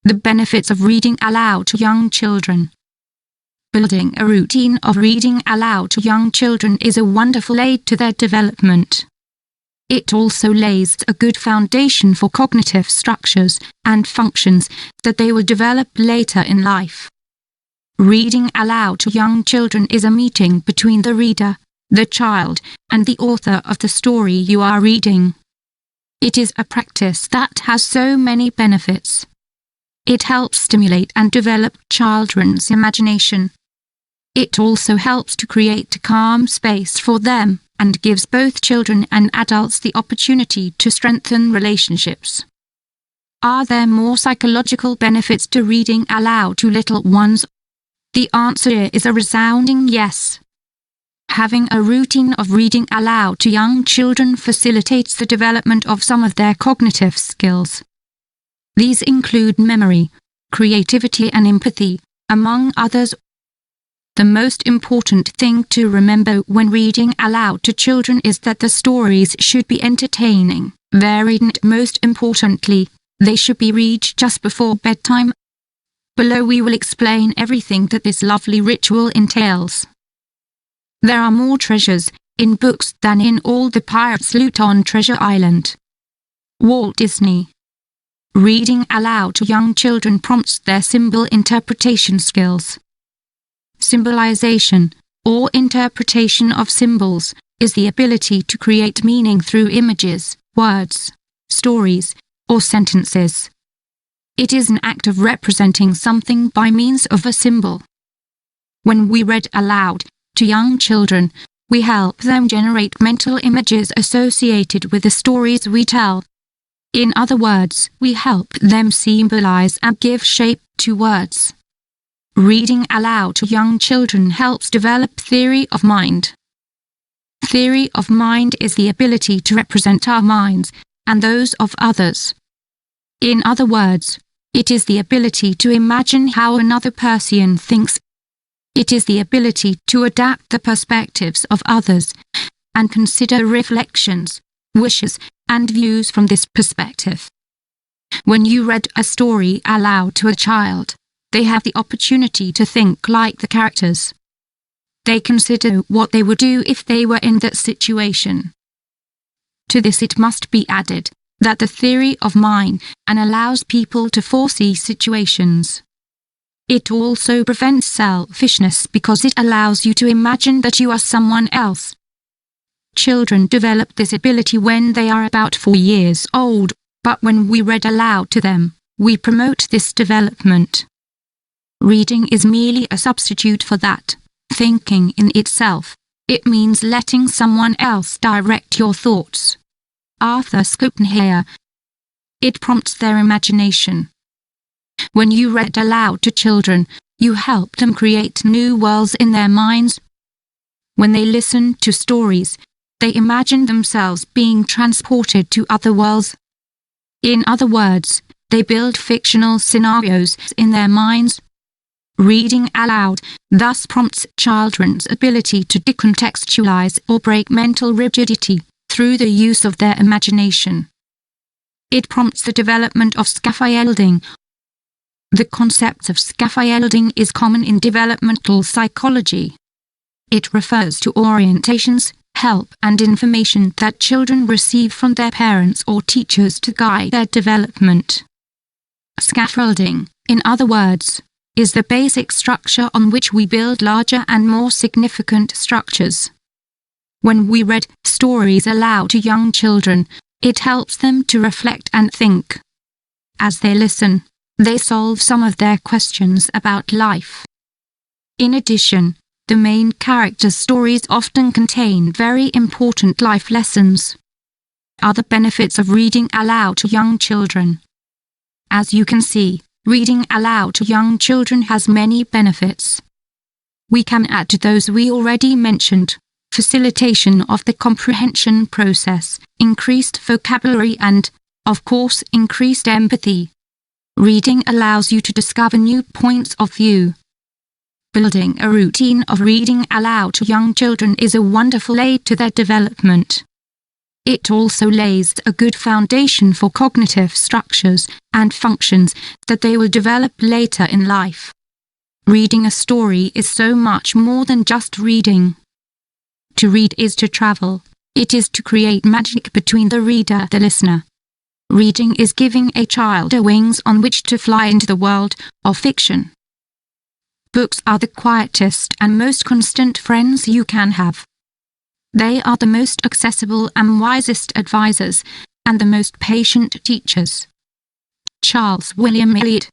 The benefits of reading aloud to young children. Building a routine of reading aloud to young children is a wonderful aid to their development. It also lays a good foundation for cognitive structures and functions that they will develop later in life. Reading aloud to young children is a meeting between the reader, the child, and the author of the story you are reading. It is a practice that has so many benefits. It helps stimulate and develop children's imagination. It also helps to create a calm space for them and gives both children and adults the opportunity to strengthen relationships. Are there more psychological benefits to reading aloud to little ones? The answer is a resounding yes. Having a routine of reading aloud to young children facilitates the development of some of their cognitive skills. These include memory, creativity and empathy, among others. The most important thing to remember when reading aloud to children is that the stories should be entertaining, varied and most importantly, they should be read just before bedtime. Below we will explain everything that this lovely ritual entails. There are more treasures in books than in all the pirates' loot on Treasure Island. Walt Disney. Reading aloud to young children prompts their symbol interpretation skills. Symbolization, or interpretation of symbols, is the ability to create meaning through images, words, stories, or sentences. It is an act of representing something by means of a symbol. When we read aloud to young children, we help them generate mental images associated with the stories we tell. In other words, we help them symbolize and give shape to words. Reading aloud to young children helps develop theory of mind. Theory of mind is the ability to represent our minds and those of others. In other words, it is the ability to imagine how another person thinks. It is the ability to adapt the perspectives of others and consider reflections, wishes, and views from this perspective. When you read a story aloud to a child, they have the opportunity to think like the characters. They consider what they would do if they were in that situation. To this it must be added that the theory of mind and allows people to foresee situations. It also prevents selfishness because it allows you to imagine that you are someone else. Children develop this ability when they are about 4 years old, but when we read aloud to them, we promote this development. Reading is merely a substitute for that thinking in itself. It means letting someone else direct your thoughts. Arthur Schopenhauer. It prompts their imagination. When you read aloud to children, you help them create new worlds in their minds. When they listen to stories, they imagine themselves being transported to other worlds. In other words, they build fictional scenarios in their minds. Reading aloud thus prompts children's ability to decontextualize or break mental rigidity through the use of their imagination. It prompts the development of scaffolding. The concept of scaffolding is common in developmental psychology. It refers to orientations, help and information that children receive from their parents or teachers to guide their development. Scaffolding, in other words, is the basic structure on which we build larger and more significant structures. When we read stories aloud to young children, it helps them to reflect and think. As they listen, they solve some of their questions about life. In addition, the main characters' stories often contain very important life lessons. Other benefits of reading aloud to young children. As you can see, reading aloud to young children has many benefits. We can add to those we already mentioned: facilitation of the comprehension process, increased vocabulary and, of course, increased empathy. Reading allows you to discover new points of view. Building a routine of reading aloud to young children is a wonderful aid to their development. It also lays a good foundation for cognitive structures and functions that they will develop later in life. Reading a story is so much more than just reading. To read is to travel. It is to create magic between the reader and the listener. Reading is giving a child wings on which to fly into the world of fiction. Books are the quietest and most constant friends you can have. They are the most accessible and wisest advisors, and the most patient teachers. Charles William Eliot.